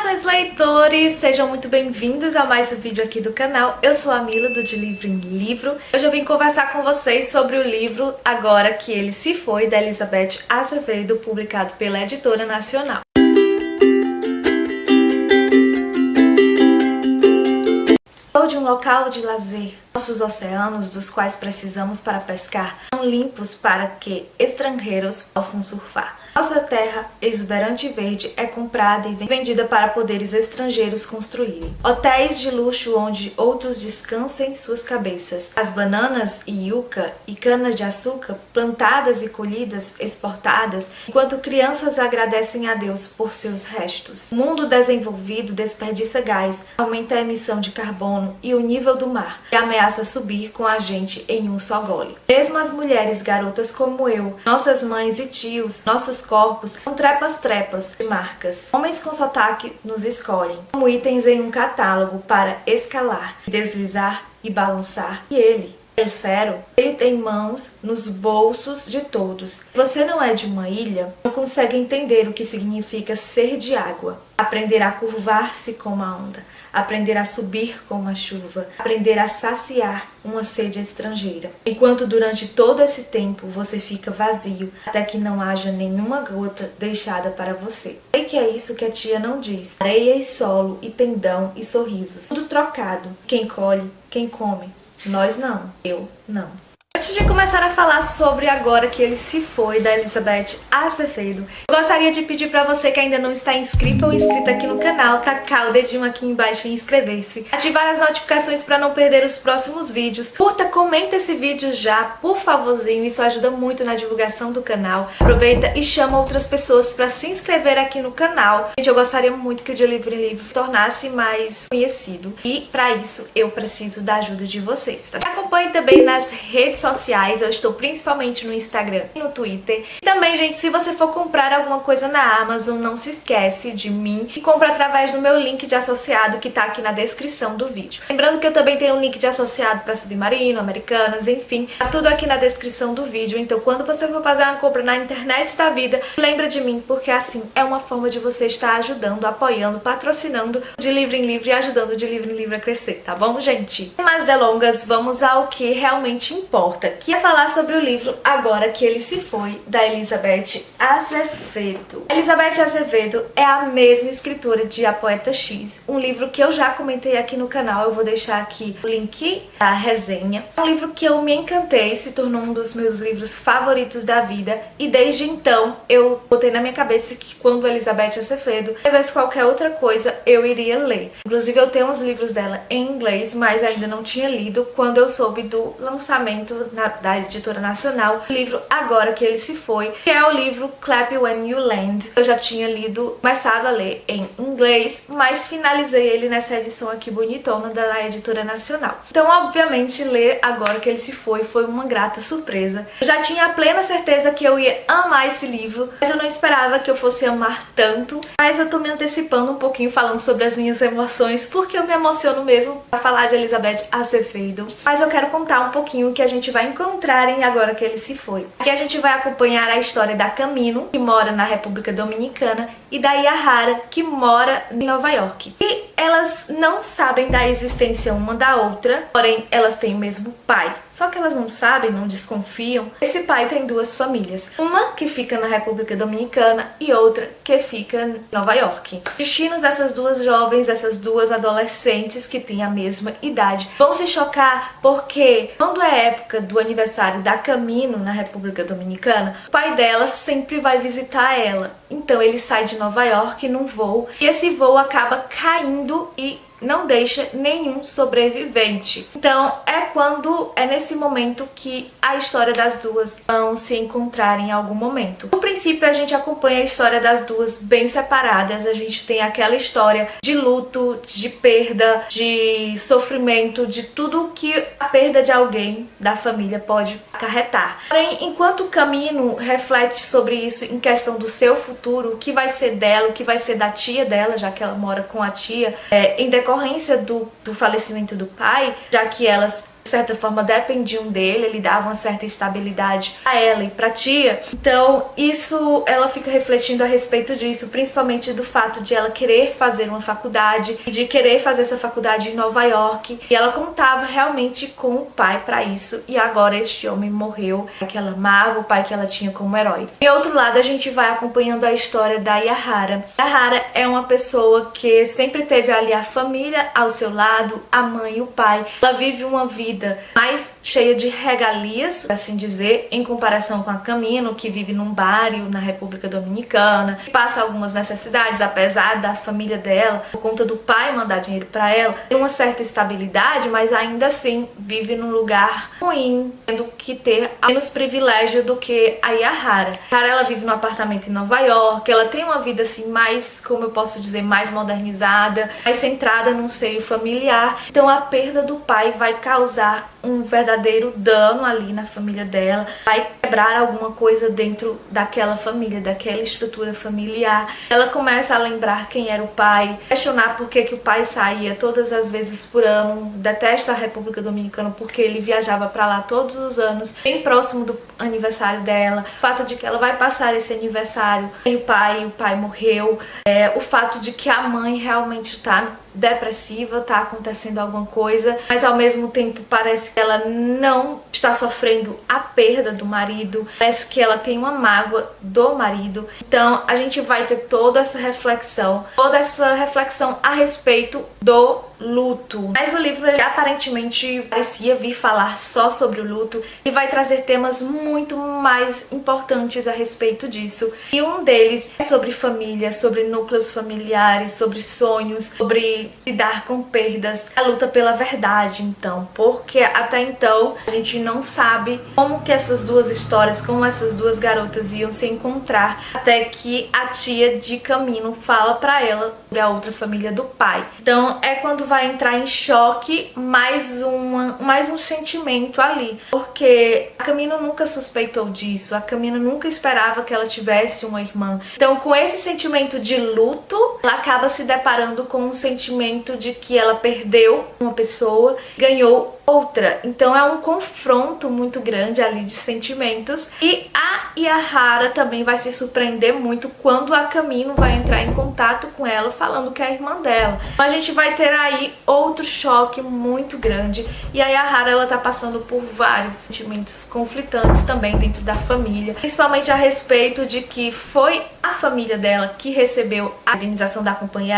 Saudações, leitores! Sejam muito bem-vindos a mais um vídeo aqui do canal. Eu sou a Mila, do De Livro em Livro. Hoje eu vim conversar com vocês sobre o livro Agora Que Ele Se Foi, da Elizabeth Azevedo, publicado pela Editora Nacional. Sou de um local de lazer. Nossos oceanos, dos quais precisamos para pescar, são limpos para que estrangeiros possam surfar. Nossa terra, exuberante e verde, é comprada e vendida para poderes estrangeiros construírem. Hotéis de luxo onde outros descansem suas cabeças. As bananas e yuca e cana-de-açúcar, plantadas e colhidas, exportadas, enquanto crianças agradecem a Deus por seus restos. O mundo desenvolvido desperdiça gás, aumenta a emissão de carbono e o nível do mar, e ameaça subir com a gente em um só gole. Mesmo as mulheres garotas como eu, nossas mães e tios, nossos corpos são trepas de marcas. Homens com sotaque nos escolhem como itens em um catálogo para escalar, deslizar e balançar. E ele, Elcero, ele tem mãos nos bolsos de todos. Se você não é de uma ilha, não consegue entender o que significa ser de água. Aprender a curvar-se como a onda, aprender a subir como a chuva, aprender a saciar uma sede estrangeira. Enquanto durante todo esse tempo você fica vazio, até que não haja nenhuma gota deixada para você. Sei que é isso que a tia não diz. Areia e solo, e tendão e sorrisos. Tudo trocado. Quem colhe, quem come. Nós não. Eu não. Antes de começar a falar sobre Agora Que Ele Se Foi, da Elizabeth Azevedo, eu gostaria de pedir pra você que ainda não está inscrito ou inscrita aqui no canal, tacar o dedinho aqui embaixo e inscrever-se, ativar as notificações para não perder os próximos vídeos, curta, comenta esse vídeo já, por favorzinho, isso ajuda muito na divulgação do canal. Aproveita e chama outras pessoas para se inscrever aqui no canal. Gente, eu gostaria muito que o De Livro em Livro tornasse mais conhecido, e para isso eu preciso da ajuda de vocês, tá? Me acompanhe também nas redes sociais, eu estou principalmente no Instagram e no Twitter. E também, gente, se você for comprar alguma coisa na Amazon, não se esquece de mim e compra através do meu link de associado que tá aqui na descrição do vídeo. Lembrando que eu também tenho um link de associado para Submarino, Americanas, enfim, tá tudo aqui na descrição do vídeo. Então, quando você for fazer uma compra na internet da vida, lembra de mim, porque assim é uma forma de você estar ajudando, apoiando, patrocinando o De Livro em Livro e ajudando o De Livro em Livro a crescer, tá bom, gente? Sem mais delongas, vamos ao que realmente importa, que é falar sobre o livro Agora Que Ele Se Foi, da Elizabeth Azevedo. Elizabeth Azevedo é a mesma escritora de A Poeta X, um livro que eu já comentei aqui no canal, eu vou deixar aqui o link da resenha. É um livro que eu me encantei, se tornou um dos meus livros favoritos da vida, e desde então eu botei na minha cabeça que quando Elizabeth Azevedo escrevesse qualquer outra coisa, eu iria ler. Inclusive eu tenho uns livros dela em inglês, mas ainda não tinha lido quando eu soube do lançamento da Editora Nacional, o livro Agora Que Ele Se Foi, que é o livro Clap When You Land. Eu já tinha lido, começado a ler em inglês, mas finalizei ele nessa edição aqui bonitona da Editora Nacional. Então, obviamente, ler Agora Que Ele Se Foi foi uma grata surpresa. Eu já tinha a plena certeza que eu ia amar esse livro, mas eu não esperava que eu fosse amar tanto. Mas eu tô me antecipando um pouquinho falando sobre as minhas emoções, porque eu me emociono mesmo pra falar de Elizabeth Azevedo. Mas eu quero contar um pouquinho o que a gente vai encontrar em Agora Que Ele Se Foi. Aqui a gente vai acompanhar a história da Camino, que mora na República Dominicana, e da Yahara, que mora em Nova York. E elas não sabem da existência uma da outra, porém elas têm o mesmo pai. Só que elas não sabem, não desconfiam. Esse pai tem duas famílias. Uma que fica na República Dominicana e outra que fica em Nova York. Os destinos dessas duas jovens, essas duas adolescentes que têm a mesma idade, vão se chocar porque quando é época do aniversário da Camino na República Dominicana, o pai dela sempre vai visitar ela. Então ele sai de Nova York num voo e esse voo acaba caindo e não deixa nenhum sobrevivente. Então é nesse momento que a história das duas vão se encontrar em algum momento. No princípio a gente acompanha a história das duas bem separadas, a gente tem aquela história de luto, de perda, de sofrimento, de tudo que a perda de alguém da família pode acarretar. Porém, enquanto o Camino reflete sobre isso em questão do seu futuro, o que vai ser dela, o que vai ser da tia dela, já que ela mora com a tia, em decorrência do falecimento do pai, já que elas de certa forma dependiam dele, ele dava uma certa estabilidade a ela e pra tia. Então isso, ela fica refletindo a respeito disso, principalmente do fato de ela querer fazer uma faculdade e de querer fazer essa faculdade em Nova York, e ela contava realmente com o pai pra isso, e agora este homem morreu, que ela amava, o pai que ela tinha como herói. Em outro lado, a gente vai acompanhando a história da Yahara. Yahara é uma pessoa que sempre teve ali a família ao seu lado, a mãe e o pai. Ela vive uma vida mais cheia de regalias, por assim dizer, em comparação com a Camino, que vive num bairro na República Dominicana, que passa algumas necessidades, apesar da família dela, por conta do pai mandar dinheiro pra ela, tem uma certa estabilidade, mas ainda assim vive num lugar ruim, tendo que ter menos privilégio do que a Yahara. Cara, ela vive num apartamento em Nova York, ela tem uma vida assim mais, como eu posso dizer, mais modernizada, mais centrada num seio familiar. Então a perda do pai vai causar um verdadeiro dano ali na família dela, vai quebrar alguma coisa dentro daquela família, daquela estrutura familiar. Ela começa a lembrar quem era o pai, questionar por que o pai saía todas as vezes por ano, detesta a República Dominicana porque ele viajava pra lá todos os anos, bem próximo do aniversário dela, o fato de que ela vai passar esse aniversário sem o pai morreu, o fato de que a mãe realmente tá depressiva, tá acontecendo alguma coisa, mas ao mesmo tempo parece que ela não está sofrendo a perda do marido, parece que ela tem uma mágoa do marido. Então a gente vai ter toda essa reflexão a respeito do luto. Mas o livro ele, aparentemente parecia vir falar só sobre o luto e vai trazer temas muito mais importantes a respeito disso. E um deles é sobre família, sobre núcleos familiares, sobre sonhos, sobre lidar com perdas, a luta pela verdade, então, porque até então a gente não sabe como que essas duas histórias, como essas duas garotas iam se encontrar, até que a tia de Camino fala pra ela sobre a outra família do pai. Então é quando vai entrar em choque mais um sentimento ali, porque a Camino nunca suspeitou disso, a Camino nunca esperava que ela tivesse uma irmã. Então com esse sentimento de luto, ela acaba se deparando com um sentimento de que ela perdeu uma pessoa, ganhou outra. Então é um confronto muito grande ali de sentimentos, e a Yahara também vai se surpreender muito quando a Camino vai entrar em contato com ela falando que é a irmã dela. Então a gente vai ter aí outro choque muito grande, e a Yahara ela tá passando por vários sentimentos conflitantes também dentro da família, principalmente a respeito de que foi a família dela que recebeu a indenização da companhia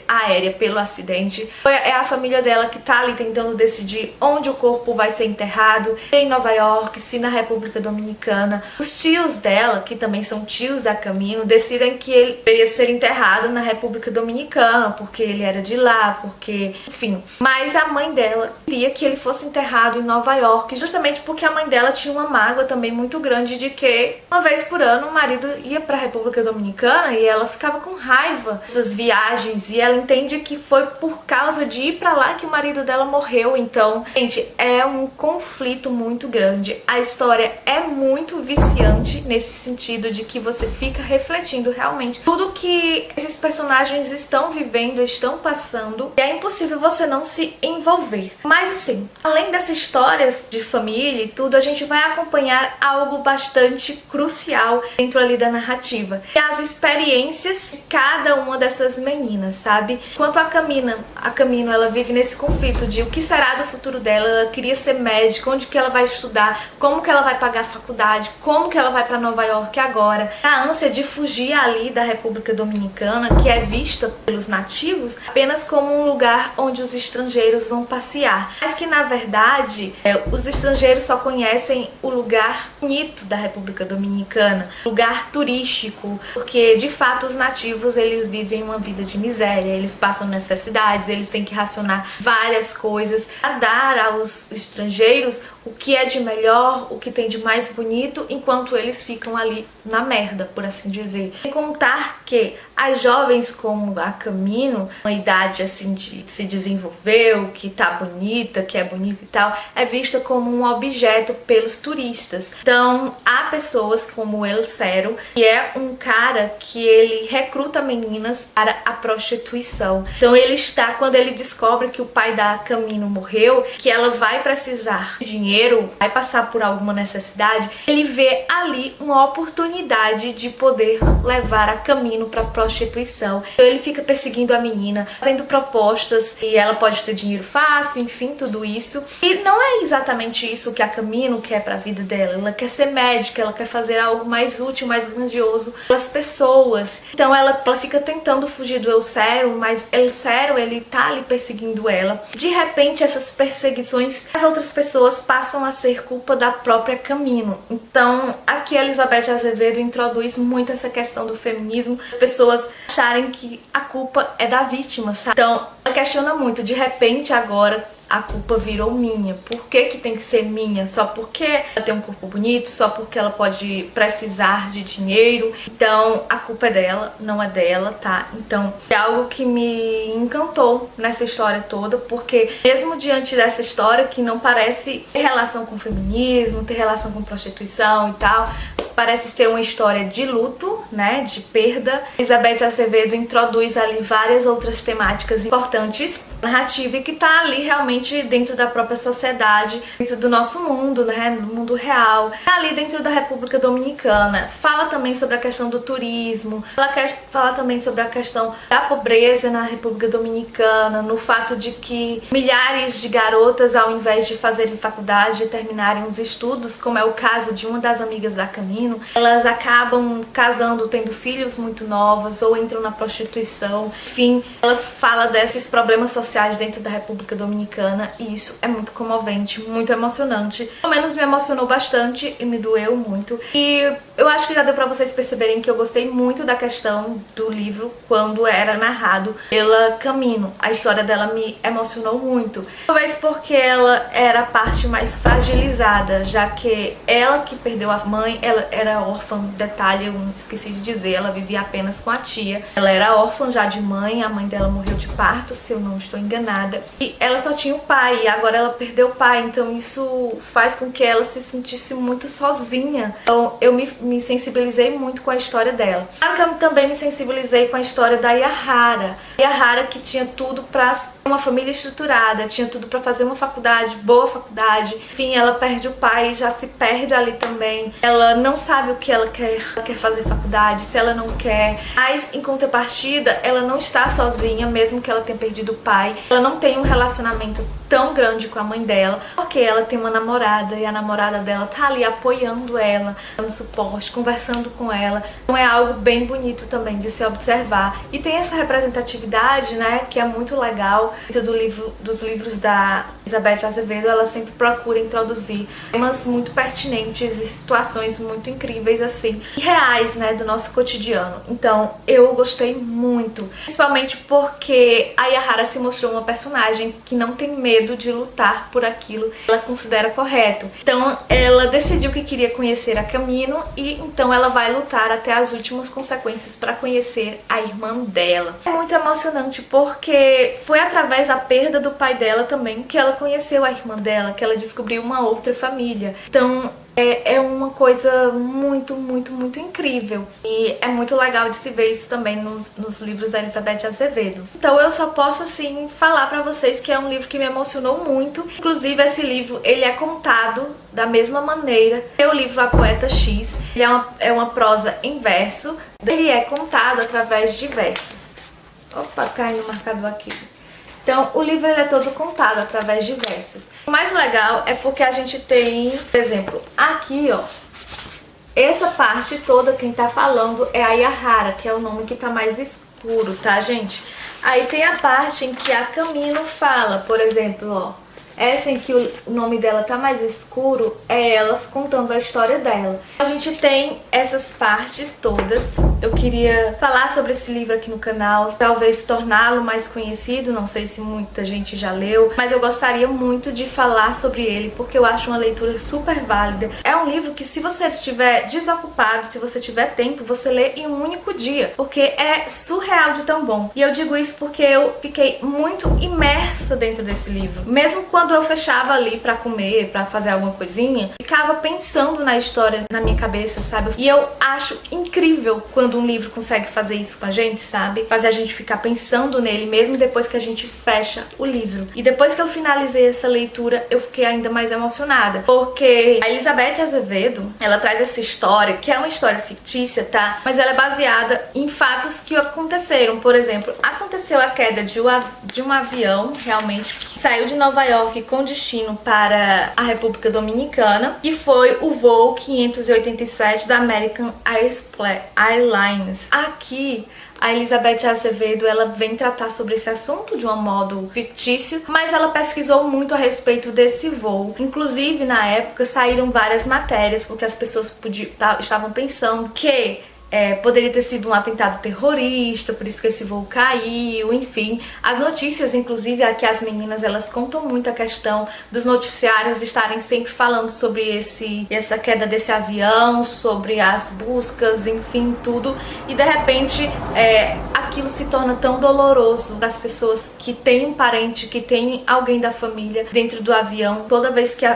aérea pelo acidente, é a família dela que tá ali tentando decidir onde o corpo vai ser enterrado, se em Nova York, se na República Dominicana. Os tios dela, que também são tios da Camino, decidem que ele deveria ser enterrado na República Dominicana, porque ele era de lá, porque, enfim. Mas a mãe dela queria que ele fosse enterrado em Nova York, justamente porque a mãe dela tinha uma mágoa também muito grande de que, uma vez por ano, o marido ia pra República Dominicana e ela ficava com raiva dessas viagens, e ela entende que foi por causa de ir pra lá que o marido dela morreu. Então, gente, é um conflito muito grande. A história é muito viciante nesse sentido de que você fica refletindo realmente tudo que esses personagens estão vivendo, estão passando, e é impossível você não se envolver. Mas assim, além dessas histórias de família e tudo, a gente vai acompanhar algo bastante crucial dentro ali da narrativa, que é as experiências de cada uma dessas meninas, sabe? Enquanto a Camino ela vive nesse conflito de o que será do futuro dela, ela queria ser médica, onde que ela vai estudar, como que ela vai pagar a faculdade, como que ela vai para Nova York agora, a ânsia de fugir ali da República Dominicana, que é vista pelos nativos apenas como um lugar onde os estrangeiros vão passear, mas que na verdade os estrangeiros só conhecem o lugar bonito da República Dominicana, lugar turístico, porque de fato os nativos eles vivem uma vida de miséria, eles passam necessidades, eles têm que racionar várias coisas a dar aos estrangeiros o que é de melhor, o que tem de mais bonito, enquanto eles ficam ali na merda, por assim dizer. Sem contar que as jovens como a Camino, uma idade assim de se desenvolveu, que tá bonita, que é bonita e tal, é vista como um objeto pelos turistas. Então há pessoas como El Cero, que é um cara que ele recruta meninas para a prostituição. Então ele está, quando ele descobre que o pai da Camino morreu, que ela vai precisar de dinheiro, vai passar por alguma necessidade, ele vê ali uma oportunidade de poder levar a Camino para prostituição. Então ele fica perseguindo a menina, fazendo propostas e ela pode ter dinheiro fácil, enfim, tudo isso. E não é exatamente isso que a Camino quer para a vida dela. Ela quer ser médica, ela quer fazer algo mais útil, mais grandioso pelas pessoas. Então ela fica tentando fugir do El Cero, mas El Cero, ele tá ali perseguindo ela. De repente, essas perseguições, as outras pessoas passam a ser culpa da própria Camino. Então aqui a Elizabeth Azevedo introduz muito essa questão do feminismo, as pessoas acharem que a culpa é da vítima, sabe? Então ela questiona muito, de repente agora a culpa virou minha. Por que que tem que ser minha? Só porque ela tem um corpo bonito? Só porque ela pode precisar de dinheiro? Então a culpa é dela, não é dela, tá? Então é algo que me encantou nessa história toda, porque mesmo diante dessa história que não parece ter relação com feminismo, ter relação com prostituição e tal, parece ser uma história de luto, né, de perda, Elizabeth Azevedo introduz ali várias outras temáticas importantes, narrativa, e que tá ali realmente dentro da própria sociedade, dentro do nosso mundo, né, no mundo real, tá ali dentro da República Dominicana. Fala também sobre a questão do turismo, ela fala também sobre a questão da pobreza na República Dominicana, no fato de que milhares de garotas, ao invés de fazerem faculdade e terminarem os estudos, como é o caso de uma das amigas da Camino, elas acabam casando, tendo filhos muito novos ou entram na prostituição. Enfim, ela fala desses problemas sociais dentro da República Dominicana e isso é muito comovente, muito emocionante. Pelo menos me emocionou bastante e me doeu muito. E eu acho que já deu pra vocês perceberem que eu gostei muito da questão do livro quando era narrado pela Camino. A história dela me emocionou muito. Talvez porque ela era a parte mais fragilizada, já que ela que perdeu a mãe, ela era órfã, detalhe, eu esqueci de dizer, ela vivia apenas com a tia. Ela era órfã já de mãe, a mãe dela morreu de parto, se eu não estou enganada. E ela só tinha o pai, e agora ela perdeu o pai, então isso faz com que ela se sentisse muito sozinha. Então eu me sensibilizei muito com a história dela. Claro que eu também me sensibilizei com a história da Yahara. Yahara, que tinha tudo pra ser uma família estruturada, tinha tudo pra fazer uma faculdade, boa faculdade. Enfim, ela perde o pai, já se perde ali também. Ela não sabe o que ela quer fazer faculdade, se ela não quer. Mas em contrapartida, ela não está sozinha, mesmo que ela tenha perdido o pai. Ela não tem um relacionamento tão grande com a mãe dela, porque ela tem uma namorada e a namorada dela tá ali apoiando ela, dando suporte, conversando com ela. Então é algo bem bonito também de se observar. E tem essa representatividade, né, que é muito legal. Dentro dos livros da Elizabeth Azevedo, ela sempre procura introduzir temas muito pertinentes e situações muito incríveis assim, e reais, né, do nosso cotidiano. Então eu gostei muito, principalmente porque a Yahara se mostrou uma personagem que não tem medo de lutar por aquilo que ela considera correto. Então ela decidiu que queria conhecer a Camino e então ela vai lutar até as últimas consequências para conhecer a irmã dela. É muito emocionante porque foi através da perda do pai dela também que ela conheceu a irmã dela, que ela descobriu uma outra família. Então é uma coisa muito, muito, muito incrível. E é muito legal de se ver isso também nos livros da Elizabeth Azevedo. Então eu só posso, assim, falar pra vocês que é um livro que me emocionou muito. Inclusive, esse livro, ele é contado da mesma maneira que o livro A Poeta X. Ele é uma prosa em verso. Ele é contado através de versos. Opa, caiu no marcador aqui. Então, o livro ele é todo contado através de versos. O mais legal é porque a gente tem, por exemplo, aqui, ó, essa parte toda, quem tá falando é a Yahara, que é o nome que tá mais escuro, tá, gente? Aí tem a parte em que a Camino fala, por exemplo, ó, essa em que o nome dela tá mais escuro é ela contando a história dela. A gente tem essas partes todas eu queria falar sobre esse livro aqui no canal, talvez torná-lo mais conhecido, não sei se muita gente já leu, mas eu gostaria muito de falar sobre ele, porque eu acho uma leitura super válida. É um livro que, se você estiver desocupado, se você tiver tempo, você lê em um único dia, porque é surreal de tão bom. E eu digo isso porque eu fiquei muito imersa dentro desse livro. Mesmo quando eu fechava ali pra comer, pra fazer alguma coisinha, ficava pensando na história na minha cabeça, sabe? E eu acho incrível quando um livro consegue fazer isso com a gente, sabe? Fazer a gente ficar pensando nele mesmo depois que a gente fecha o livro. E depois que eu finalizei essa leitura, eu fiquei ainda mais emocionada, porque a Elizabeth Azevedo, ela traz essa história, que é uma história fictícia, tá? Mas ela é baseada em fatos que aconteceram. Por exemplo, aconteceu a queda de um avião, realmente, que saiu de Nova York com destino para a República Dominicana, que foi o voo 587 da American Airlines. Aqui, a Elizabeth Azevedo, ela vem tratar sobre esse assunto de um modo fictício, mas ela pesquisou muito a respeito desse voo. Inclusive, na época, saíram várias matérias, porque as pessoas estavam pensando que poderia ter sido um atentado terrorista, por isso que esse voo caiu, enfim. As notícias, inclusive, aqui as meninas, elas contam muito a questão dos noticiários estarem sempre falando sobre essa queda desse avião, sobre as buscas, enfim, tudo. E de repente, aquilo se torna tão doloroso para as pessoas que têm um parente, que tem alguém da família dentro do avião. Toda vez que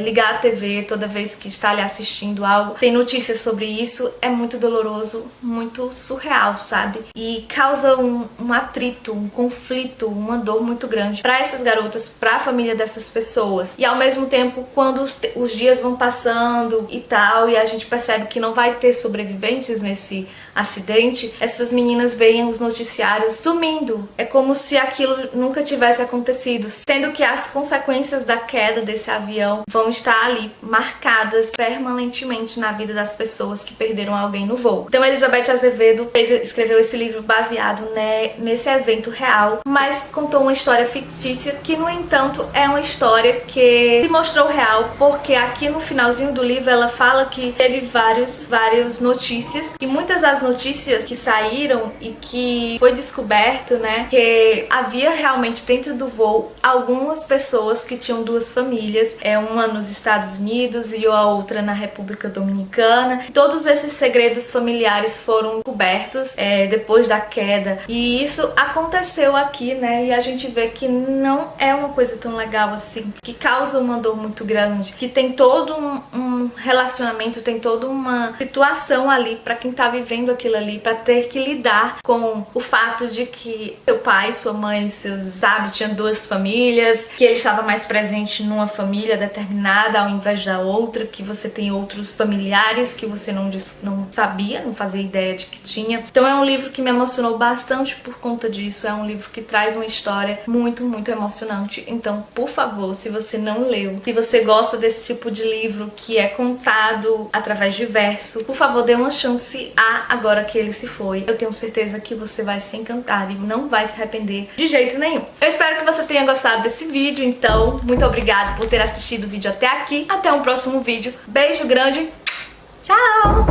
ligar a TV, toda vez que está ali assistindo algo, tem notícias sobre isso, é muito doloroso, muito surreal, sabe? E causa um atrito, um conflito, uma dor muito grande para essas garotas, para a família dessas pessoas. E ao mesmo tempo, quando os dias vão passando e tal, e a gente percebe que não vai ter sobreviventes nesse acidente, essas meninas veem os noticiários sumindo. É como se aquilo nunca tivesse acontecido, sendo que as consequências da queda desse avião vão estar ali marcadas permanentemente na vida das pessoas que perderam alguém no voo. Então, Elizabeth Azevedo escreveu esse livro baseado nesse evento real, mas contou uma história fictícia que, no entanto, é uma história que se mostrou real, porque aqui no finalzinho do livro ela fala que teve várias notícias, e muitas das notícias que saíram e que foi descoberto, né, que havia realmente dentro do voo algumas pessoas que tinham duas famílias, uma nos Estados Unidos e a outra na República Dominicana. Todos esses segredos familiares foram cobertos depois da queda, e isso aconteceu aqui, né, e a gente vê que não é uma coisa tão legal assim, que causa uma dor muito grande, que tem todo um relacionamento, tem toda uma situação ali para quem tá vivendo aquilo ali, para ter que lidar com o fato de que seu pai, sua mãe, tinham duas famílias, que ele estava mais presente numa família determinada ao invés da outra, que você tem outros familiares que você não sabia, não fazia ideia de que tinha. Então é um livro que me emocionou bastante por conta disso, é um livro que traz uma história muito, muito emocionante. Então, por favor, se você não leu, se você gosta desse tipo de livro que é contado através de verso, por favor, dê uma chance a Agora que Ele se foi. Eu tenho certeza que você vai se encantar e não vai se arrepender de jeito nenhum. Eu espero que você tenha gostado desse vídeo, então, muito obrigada por ter assistido o vídeo até aqui. Até um próximo vídeo. Beijo grande. Tchau!